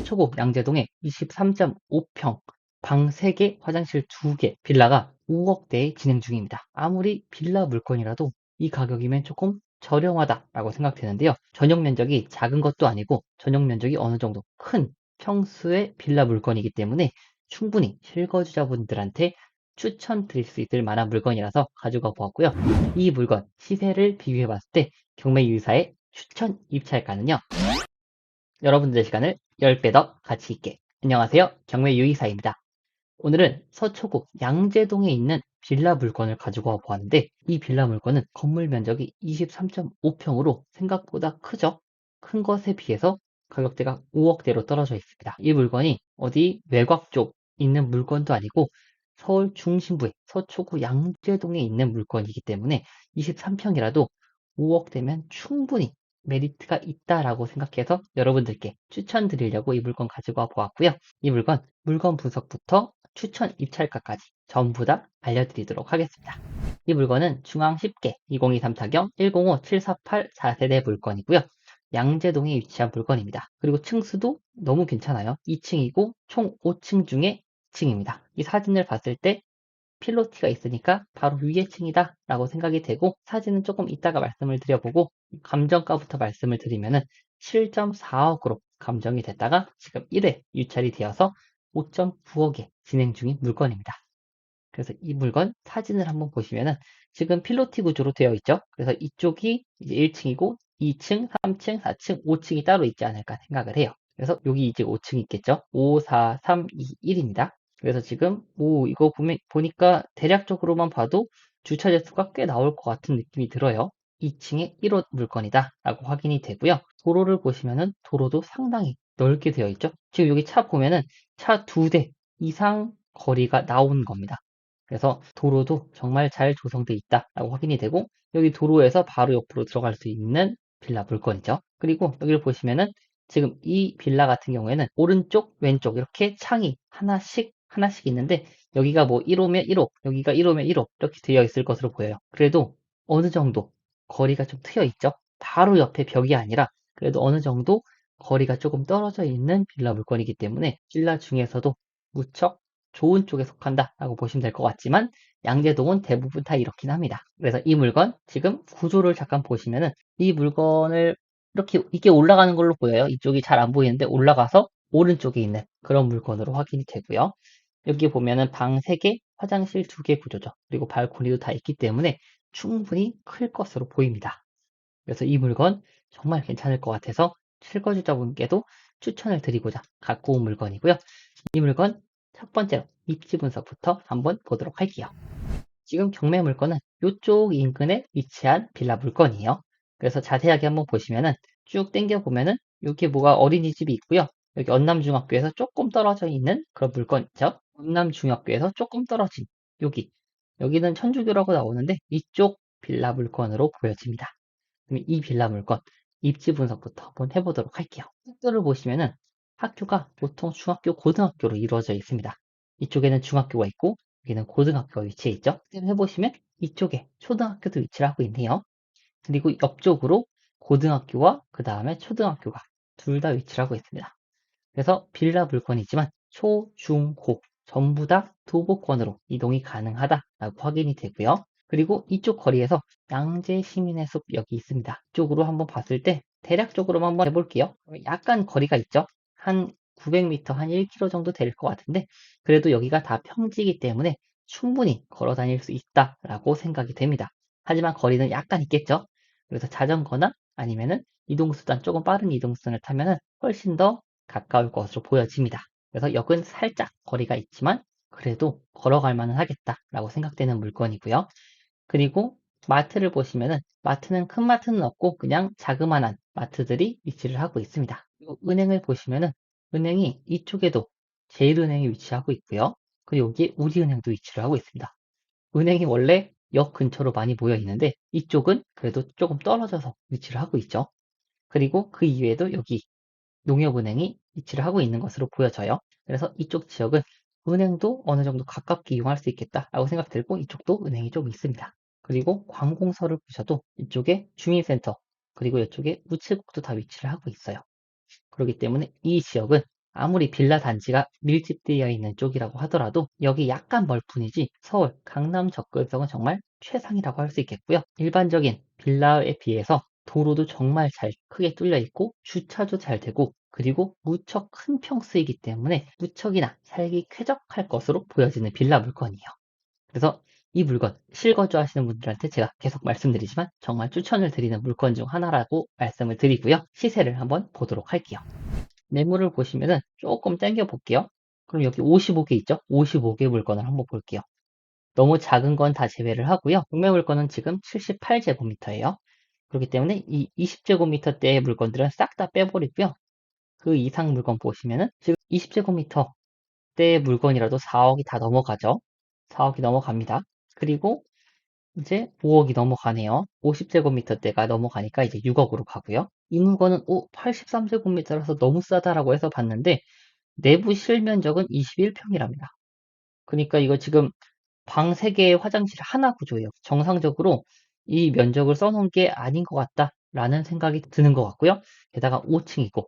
서초구 양재동에 23.5평, 방 3개, 화장실 2개 빌라가 5억대에 진행 중입니다. 아무리 빌라 물건이라도 이 가격이면 조금 저렴하다라고 생각되는데요. 전용 면적이 작은 것도 아니고 전용 면적이 어느 정도 큰 평수의 빌라 물건이기 때문에 충분히 실거주자분들한테 추천드릴 수 있을 만한 물건이라서 가져가 보았고요. 이 물건 시세를 비교해 봤을 때 경매 유의사의 추천 입찰가는요. 여러분들의 시간을 10배 더 가치 있게. 안녕하세요. 경매 유의사입니다. 오늘은 서초구 양재동에 있는 빌라 물건을 가지고 와 보았는데 이 빌라 물건은 건물 면적이 23.5평으로 생각보다 크죠? 큰 것에 비해서 가격대가 5억대로 떨어져 있습니다. 이 물건이 어디 외곽 쪽 있는 물건도 아니고 서울 중심부의 서초구 양재동에 있는 물건이기 때문에 23평이라도 5억대면 충분히 메리트가 있다라고 생각해서 여러분들께 추천드리려고 이 물건 가지고 와 보았고요. 이 물건 분석부터 추천 입찰가까지 전부 다 알려드리도록 하겠습니다. 이 물건은 중앙 10개 2023 타경 105-748 4세대 물건이고요. 양재동에 위치한 물건입니다. 그리고 층수도 너무 괜찮아요. 2층이고 총 5층 중에 2층입니다. 이 사진을 봤을 때 필로티가 있으니까 바로 위에 층이다 라고 생각이 되고 사진은 조금 이따가 말씀을 드려보고 감정가부터 말씀을 드리면은 7.4억으로 감정이 됐다가 지금 1회 유찰이 되어서 5.9억에 진행 중인 물건입니다. 그래서 이 물건 사진을 한번 보시면은 지금 필로티 구조로 되어 있죠. 그래서 이쪽이 이제 1층이고 2층, 3층, 4층, 5층이 따로 있지 않을까 생각을 해요. 그래서 여기 이제 5층 있겠죠. 5, 4, 3, 2, 1입니다. 그래서 지금 이거 보니까 대략적으로만 봐도 주차재 수가 꽤 나올 것 같은 느낌이 들어요. 2층에 1호 물건이다 라고 확인이 되고요. 도로를 보시면은 도로도 상당히 넓게 되어 있죠. 지금 여기 차 보면은 차 2대 이상 거리가 나온 겁니다. 그래서 도로도 정말 잘 조성되어 있다라고 확인이 되고 여기 도로에서 바로 옆으로 들어갈 수 있는 빌라 물건이죠. 그리고 여기를 보시면은 지금 이 빌라 같은 경우에는 오른쪽, 왼쪽 이렇게 창이 하나씩 있는데 여기가 뭐 1호면 1호, 여기가 1호면 1호 이렇게 되어 있을 것으로 보여요. 그래도 어느 정도 거리가 좀 트여 있죠. 바로 옆에 벽이 아니라 그래도 어느 정도 거리가 조금 떨어져 있는 빌라 물건이기 때문에 빌라 중에서도 무척 좋은 쪽에 속한다라고 보시면 될 것 같지만 양재동은 대부분 다 이렇긴 합니다. 그래서 이 물건 지금 구조를 잠깐 보시면은 이 물건을 이게 올라가는 걸로 보여요. 이쪽이 잘 안 보이는데 올라가서 오른쪽에 있는 그런 물건으로 확인이 되고요. 여기 보면은 방 3개, 화장실 2개 구조죠. 그리고 발코니도 다 있기 때문에 충분히 클 것으로 보입니다. 그래서 이 물건 정말 괜찮을 것 같아서 실거주자분께도 추천을 드리고자 갖고 온 물건이고요. 이 물건 첫 번째로 입지 분석부터 한번 보도록 할게요. 지금 경매 물건은 이쪽 인근에 위치한 빌라 물건이에요. 그래서 자세하게 한번 보시면은 쭉 당겨 보면은 여기 뭐가 어린이집이 있고요. 여기 언남중학교에서 조금 떨어져 있는 그런 물건 있죠. 언남중학교에서 조금 떨어진 여기는 천주교라고 나오는데 이쪽 빌라 물건으로 보여집니다. 그럼 이 빌라 물건 입지 분석부터 한번 해보도록 할게요. 학교를 보시면은 학교가 보통 중학교, 고등학교로 이루어져 있습니다. 이쪽에는 중학교가 있고 여기는 고등학교가 위치해 있죠. 해보시면 이쪽에 초등학교도 위치를 하고 있네요. 그리고 옆쪽으로 고등학교와 그 다음에 초등학교가 둘 다 위치를 하고 있습니다. 그래서 빌라 물건이지만 초, 중, 고 전부 다 도보권으로 이동이 가능하다라고 확인이 되고요. 그리고 이쪽 거리에서 양재 시민의 숲 여기 있습니다. 이쪽으로 한번 봤을 때 대략적으로만 한번 해볼게요. 약간 거리가 있죠. 한 900m, 한 1km 정도 될 것 같은데 그래도 여기가 다 평지이기 때문에 충분히 걸어 다닐 수 있다라고 생각이 됩니다. 하지만 거리는 약간 있겠죠. 그래서 자전거나 아니면은 이동수단, 조금 빠른 이동수단을 타면은 훨씬 더 가까울 것으로 보여집니다. 그래서 역은 살짝 거리가 있지만 그래도 걸어갈 만은 하겠다라고 생각되는 물건이고요. 그리고 마트를 보시면은 마트는 큰 마트는 없고 그냥 자그마한 마트들이 위치를 하고 있습니다. 그리고 은행을 보시면은 은행이 이쪽에도 제일은행이 위치하고 있고요. 그리고 여기에 우리은행도 위치를 하고 있습니다. 은행이 원래 역 근처로 많이 모여 있는데 이쪽은 그래도 조금 떨어져서 위치를 하고 있죠. 그리고 그 이외에도 여기 농협은행이 위치를 하고 있는 것으로 보여져요. 그래서 이쪽 지역은 은행도 어느 정도 가깝게 이용할 수 있겠다라고 생각 들고 이쪽도 은행이 좀 있습니다. 그리고 관공서를 보셔도 이쪽에 주민센터 그리고 이쪽에 우체국도 다 위치를 하고 있어요. 그렇기 때문에 이 지역은 아무리 빌라 단지가 밀집되어 있는 쪽이라고 하더라도 여기 약간 멀 뿐이지 서울, 강남 접근성은 정말 최상이라고 할 수 있겠고요. 일반적인 빌라에 비해서 도로도 정말 잘 크게 뚫려 있고 주차도 잘 되고 그리고 무척 큰 평수이기 때문에 무척이나 살기 쾌적할 것으로 보여지는 빌라 물건이에요. 그래서 이 물건 실거주 하시는 분들한테 제가 계속 말씀드리지만 정말 추천을 드리는 물건 중 하나라고 말씀을 드리고요. 시세를 한번 보도록 할게요. 매물을 보시면은 조금 당겨 볼게요. 그럼 여기 55개 있죠? 55개 물건을 한번 볼게요. 너무 작은 건 다 제외를 하고요. 경매 물건은 지금 78제곱미터예요. 그렇기 때문에 이 20제곱미터대의 물건들은 싹 다 빼버리고요. 그 이상 물건 보시면은 지금 20제곱미터대의 물건이라도 4억이 다 넘어가죠. 4억이 넘어갑니다. 그리고 이제 5억이 넘어가네요. 50제곱미터대가 넘어가니까 이제 6억으로 가고요. 이 물건은 83제곱미터라서 너무 싸다라고 해서 봤는데 내부 실면적은 21평이랍니다. 그러니까 이거 지금 방 3개에 화장실 하나 구조예요. 정상적으로 이 면적을 써놓은 게 아닌 것 같다라는 생각이 드는 것 같고요. 게다가 5층이고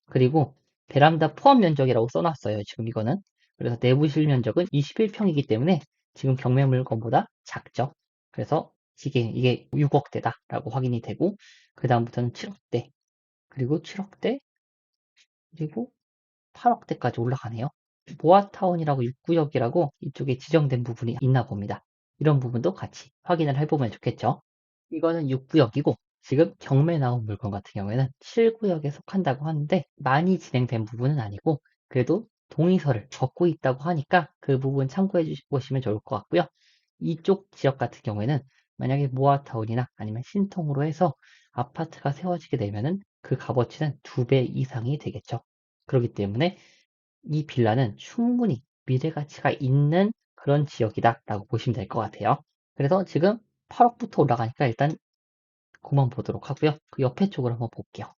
그리고 베란다 포함 면적이라고 써놨어요. 지금 이거는. 그래서 내부 실면적은 21평이기 때문에 지금 경매 물건보다 작죠. 그래서 이게 6억대다라고 확인이 되고 그 다음부터는 7억대 그리고 7억대 그리고 8억대까지 올라가네요. 모아타운이라고 6구역이라고 이쪽에 지정된 부분이 있나 봅니다. 이런 부분도 같이 확인을 해보면 좋겠죠. 이거는 6구역이고 지금 경매 나온 물건 같은 경우에는 7구역에 속한다고 하는데 많이 진행된 부분은 아니고 그래도 동의서를 적고 있다고 하니까 그 부분 참고해 보시면 좋을 것 같고요. 이쪽 지역 같은 경우에는 만약에 모아타운이나 아니면 신통으로 해서 아파트가 세워지게 되면은 그 값어치는 2배 이상이 되겠죠. 그렇기 때문에 이 빌라는 충분히 미래 가치가 있는 그런 지역이다라고 보시면 될 것 같아요. 그래서 지금 8억부터 올라가니까 일단 그만 보도록 하고요. 그 옆에 쪽을 한번 볼게요.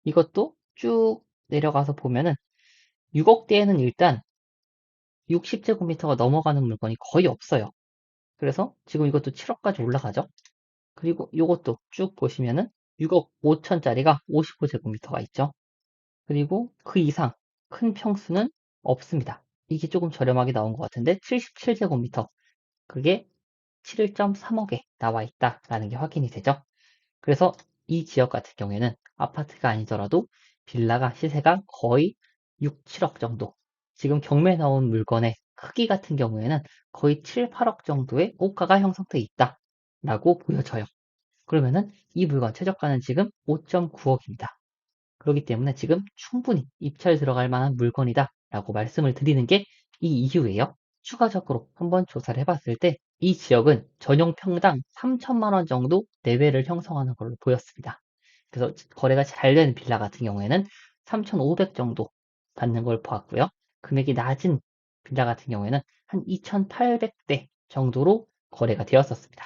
이것도 쭉 내려가서 보면은 6억대에는 일단 60제곱미터가 넘어가는 물건이 거의 없어요. 그래서 지금 이것도 7억까지 올라가죠. 그리고 이것도 쭉 보시면은 6억 5천짜리가 55제곱미터가 있죠. 그리고 그 이상 큰 평수는 없습니다. 이게 조금 저렴하게 나온 것 같은데 77제곱미터 그게 7.3억에 나와 있다라는 게 확인이 되죠. 그래서 이 지역 같은 경우에는 아파트가 아니더라도 빌라가 시세가 거의 6, 7억 정도. 지금 경매 나온 물건의 크기 같은 경우에는 거의 7, 8억 정도의 호가가 형성돼 있다라고 보여져요. 그러면은 이 물건 최저가는 지금 5.9억입니다. 그렇기 때문에 지금 충분히 입찰 들어갈 만한 물건이다 라고 말씀을 드리는 게 이 이유예요. 추가적으로 한번 조사를 해봤을 때 이 지역은 전용 평당 3천만 원 정도 내외를 형성하는 걸로 보였습니다. 그래서 거래가 잘 되는 빌라 같은 경우에는 3,500 정도 받는 걸 보았고요. 금액이 낮은 빌라 같은 경우에는 한 2,800대 정도로 거래가 되었었습니다.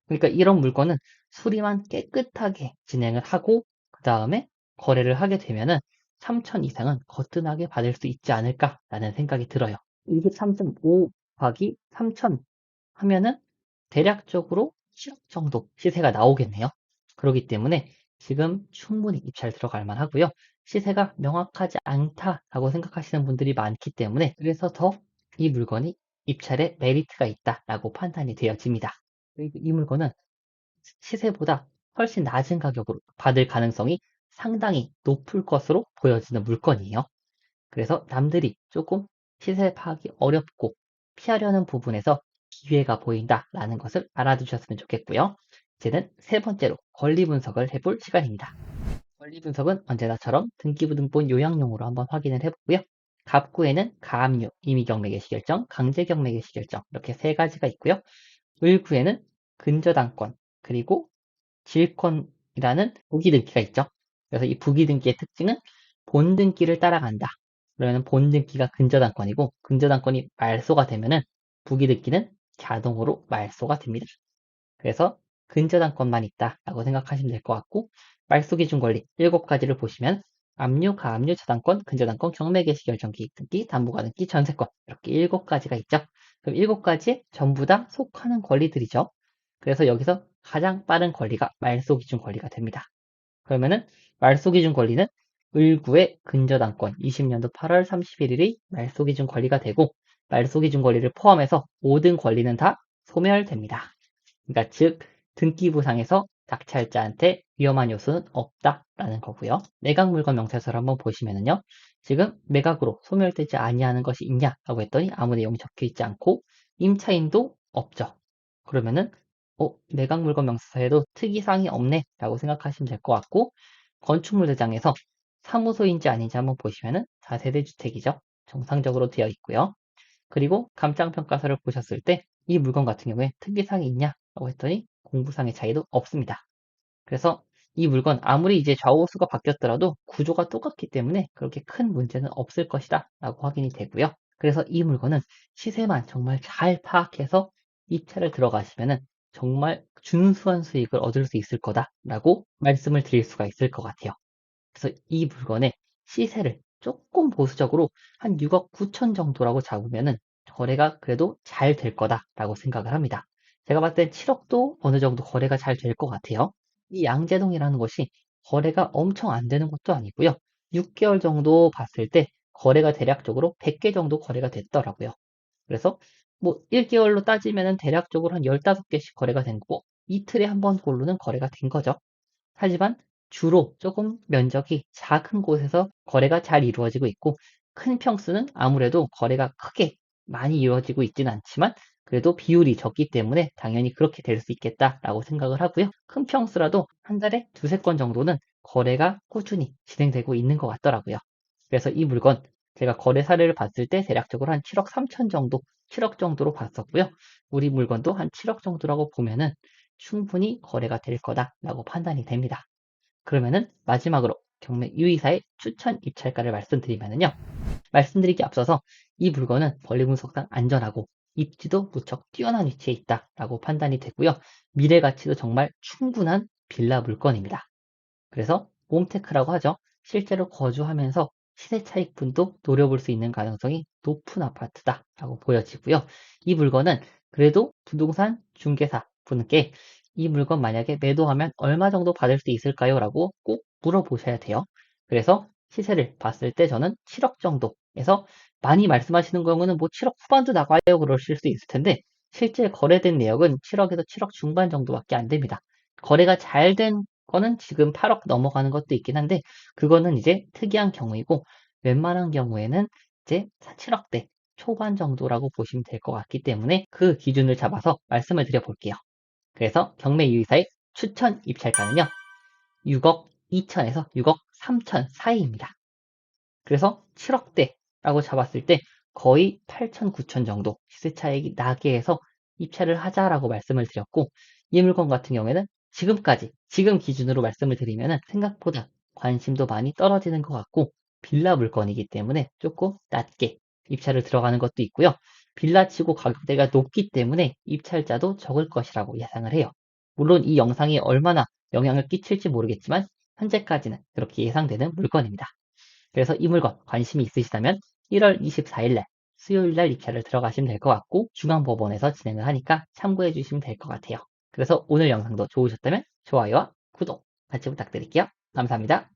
그러니까 이런 물건은 수리만 깨끗하게 진행을 하고 그 다음에 거래를 하게 되면은 3천 이상은 거뜬하게 받을 수 있지 않을까라는 생각이 들어요. 23.5 곱하기 3천 하면은 대략적으로 7억 정도 시세가 나오겠네요. 그렇기 때문에 지금 충분히 입찰 들어갈 만하고요. 시세가 명확하지 않다라고 생각하시는 분들이 많기 때문에 그래서 더 이 물건이 입찰에 메리트가 있다라고 판단이 되어집니다. 그리고 이 물건은 시세보다 훨씬 낮은 가격으로 받을 가능성이 상당히 높을 것으로 보여지는 물건이에요. 그래서 남들이 조금 시세 파악이 어렵고 피하려는 부분에서 기회가 보인다라는 것을 알아두셨으면 좋겠고요. 이제는 세 번째로 권리 분석을 해볼 시간입니다. 권리 분석은 언제나처럼 등기부등본 요약용으로 한번 확인을 해보고요. 갑구에는 가압류, 임의경매 개시결정, 강제경매 개시결정 이렇게 세 가지가 있고요. 을구에는 근저당권, 그리고 질권이라는 부기등기가 있죠. 그래서 이 부기등기의 특징은 본등기를 따라간다. 그러면 본등기가 근저당권이고 근저당권이 말소가 되면은 부기등기는 자동으로 말소가 됩니다. 그래서 근저당권만 있다라고 생각하시면 될 것 같고 말소기준 권리 7가지를 보시면 압류, 가압류, 저당권, 근저당권, 경매 개시 결정 기입 등기, 담보가 등기, 전세권 이렇게 7가지가 있죠. 그럼 7가지 전부 다 속하는 권리들이죠. 그래서 여기서 가장 빠른 권리가 말소기준 권리가 됩니다. 그러면은 말소기준 권리는 을구의 근저당권 20년도 8월 31일이 말소기준 권리가 되고 말소기준 권리를 포함해서 모든 권리는 다 소멸됩니다. 그러니까 즉 등기부상에서 낙찰자한테 위험한 요소는 없다라는 거고요. 매각물건 명세서를 한번 보시면은요. 지금 매각으로 소멸되지 아니하는 것이 있냐라고 했더니 아무 내용이 적혀 있지 않고 임차인도 없죠. 그러면은 매각물건 명세서에도 특이사항이 없네라고 생각하시면 될 것 같고 건축물 대장에서 사무소인지 아닌지 한번 보시면은 다세대 주택이죠. 정상적으로 되어 있고요. 그리고 감장평가서를 보셨을 때 이 물건 같은 경우에 특이사항이 있냐라고 했더니 공부상의 차이도 없습니다. 그래서 이 물건 아무리 이제 좌우호수가 바뀌었더라도 구조가 똑같기 때문에 그렇게 큰 문제는 없을 것이다 라고 확인이 되고요. 그래서 이 물건은 시세만 정말 잘 파악해서 입찰을 들어가시면은 정말 준수한 수익을 얻을 수 있을 거다라고 말씀을 드릴 수가 있을 것 같아요. 그래서 이 물건의 시세를 조금 보수적으로 한 6억 9천 정도라고 잡으면은 거래가 그래도 잘 될 거다라고 생각을 합니다. 제가 봤을 땐 7억도 어느 정도 거래가 잘 될 것 같아요. 이 양재동이라는 곳이 거래가 엄청 안 되는 것도 아니고요. 6개월 정도 봤을 때 거래가 대략적으로 100개 정도 거래가 됐더라고요. 그래서 뭐 1개월로 따지면은 대략적으로 한 15개씩 거래가 된 거고 이틀에 한 번 꼴로는 거래가 된 거죠. 하지만 주로 조금 면적이 작은 곳에서 거래가 잘 이루어지고 있고 큰 평수는 아무래도 거래가 크게 많이 이루어지고 있지는 않지만 그래도 비율이 적기 때문에 당연히 그렇게 될 수 있겠다라고 생각을 하고요. 큰 평수라도 한 달에 두세 건 정도는 거래가 꾸준히 진행되고 있는 것 같더라고요. 그래서 이 물건 제가 거래 사례를 봤을 때 대략적으로 한 7억 3천 정도, 7억 정도로 봤었고요. 우리 물건도 한 7억 정도라고 보면은 충분히 거래가 될 거다라고 판단이 됩니다. 그러면은 마지막으로 경매 유의사의 추천 입찰가를 말씀드리면은요. 말씀드리기 앞서서 이 물건은 권리 분석상 안전하고 입지도 무척 뛰어난 위치에 있다라고 판단이 되고요. 미래 가치도 정말 충분한 빌라 물건입니다. 그래서 홈테크라고 하죠. 실제로 거주하면서 시세 차익분도 노려볼 수 있는 가능성이 높은 아파트다라고 보여지고요. 이 물건은 그래도 부동산 중개사 분께 이 물건 만약에 매도하면 얼마 정도 받을 수 있을까요? 라고 꼭 물어보셔야 돼요. 그래서 시세를 봤을 때 저는 7억 정도에서 많이 말씀하시는 경우는 뭐 7억 후반도 나가요 그러실 수 있을 텐데 실제 거래된 내역은 7억에서 7억 중반 정도밖에 안 됩니다. 거래가 잘 된 거는 지금 8억 넘어가는 것도 있긴 한데 그거는 이제 특이한 경우이고 웬만한 경우에는 이제 7억대 초반 정도라고 보시면 될 것 같기 때문에 그 기준을 잡아서 말씀을 드려볼게요. 그래서 경매 유의사의 추천 입찰가는요. 6억 2천에서 6억 3천 사이입니다. 그래서 7억대라고 잡았을 때 거의 8천, 9천 정도 시세 차익이 나게 해서 입찰을 하자라고 말씀을 드렸고 이 물건 같은 경우에는 지금까지 지금 기준으로 말씀을 드리면은 생각보다 관심도 많이 떨어지는 것 같고 빌라 물건이기 때문에 조금 낮게 입찰을 들어가는 것도 있고요. 빌라치고 가격대가 높기 때문에 입찰자도 적을 것이라고 예상을 해요. 물론 이 영상이 얼마나 영향을 끼칠지 모르겠지만 현재까지는 그렇게 예상되는 물건입니다. 그래서 이 물건 관심이 있으시다면 1월 24일 날 수요일 날 입찰을 들어가시면 될 것 같고 중앙법원에서 진행을 하니까 참고해 주시면 될 것 같아요. 그래서 오늘 영상도 좋으셨다면 좋아요와 구독 같이 부탁드릴게요. 감사합니다.